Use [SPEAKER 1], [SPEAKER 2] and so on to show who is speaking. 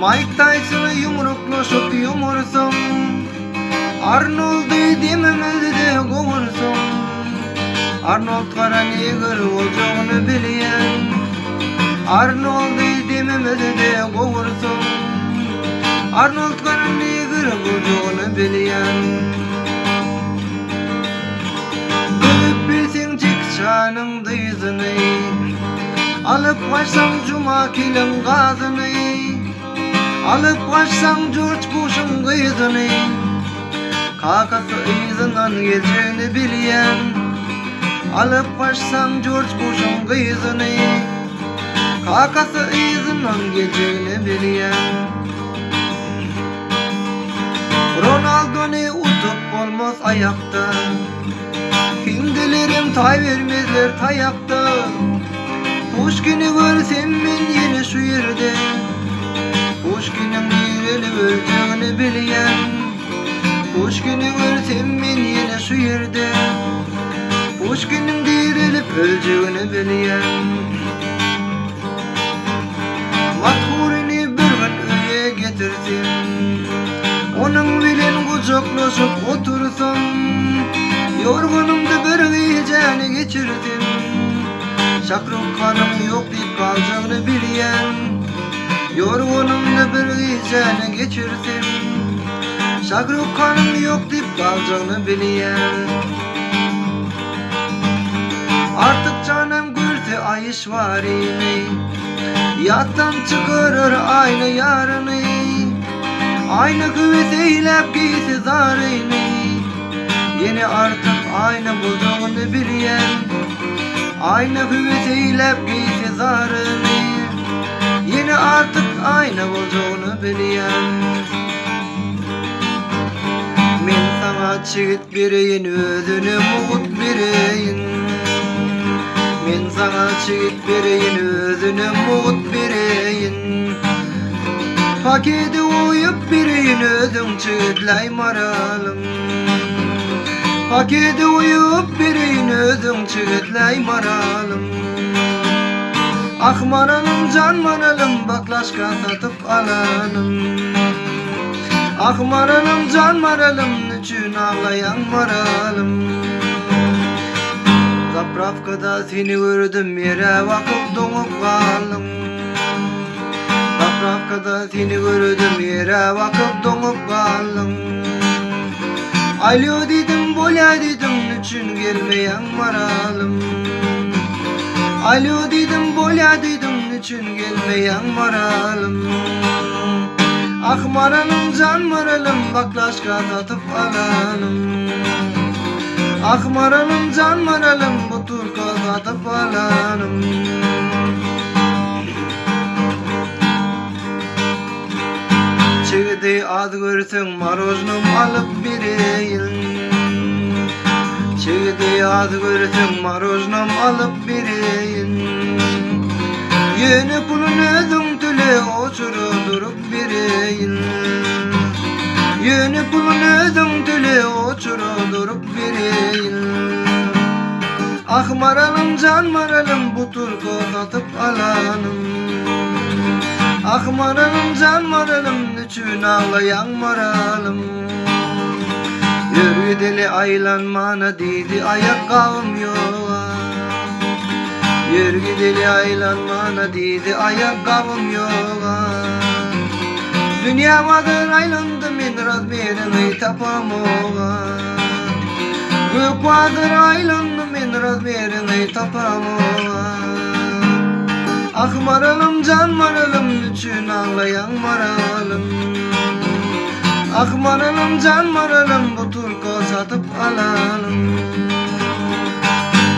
[SPEAKER 1] Mike Tyson'ı yumruklaşıp yumursun, Arnold'u dememezde kovursun. Arnold kara neger olacağını bilen, Arnold'u dememezde kovursun. Arnold kara neger olacağını bilen. Bilip bilsin çıkşanın dıyızını, alıp kaçsan cuma kilim gazını, alıp kaçsan George Bush'un kızını, kakası izından geleceğini bilen. Alıp kaçsan George Bush'un kızını, kakası izından geleceğini bilen. Ronaldo'nu utup olmaz ayakta, Hindilerim tay vermezler tayakta. Pushkin'i görsem men yine şu yerde, Pushkin'in direli öleceğini bilen. Pushkin'i görsem men yine şu yerde, Pushkin'in dirilip öleceğini bilen. Mathuri'ni bir gün öye getirsin, onun bilen kucaklaşıp otursun. Yorgunumda bir geceni geçirdim, Şahrukh Khan'ım yok deyip kalacağını bilen. Yorgunumda bir geceni geçirdim, Şahrukh Khan'ım yok deyip kalacağını bilen. Artık canım görse ayış var yine, yattan çıkarır aynı yarını, aynı kuvvet eylep giysi zarını. Yine artık aynı bulduğunu bilen, aynı kuvvet eylep giysi zarını. Yine artık aynı bulduğunu bilen. Men sana çigit bireyin, özünü muğut bireyin. Men sana çigit bireyin, özünü muğut bireyin. Paketi uyup bireyin, özün çigitlay maralım. Paketi uyup bireyin, özün çigitlay maralım. Ah maralım, can maralım, baklaşka satıp alalım. Ah maralım, can maralım, niçin ağlayan maralım. Zapravkada seni gördüm, yere vakıp donup kaldım. Zapravkada seni gördüm, yere vakıp donup kaldım. Alo dedim, bolya dedim, niçin gelmeyen maralım. Alo dedim, bolya dedim, niçin gelmeyen maralım. Ah maralım, can maralım, baklaşka satıp alalım. Ah maralım, can maralım, bu turka satıp alalım. Çigidi az görsün, marojnum alıp bireyin. Çigidi az görsün, marojnum alıp bireyin. Yeni pulun özün tüle oçuru durup bireyin. Yeni pulun özün tüle oçuru durup bireyin. Ah maralım, can maralım, bu turku satıp alalım. Ah maralım, can maralım, niçin ağlayan maralım. Yürü deli aylanmana dedi, ayakkabım yok. Yürü deli aylanmana dedi, ayakkabım yok. Dünya vardır aylandı, men razmerini tapamam. Gök vardır aylandı, men razmerini tapamam. Ah maralım, can maralım, niçin ağlayan maralım. Ah maralım, can maralım, bu turku satıp alalım.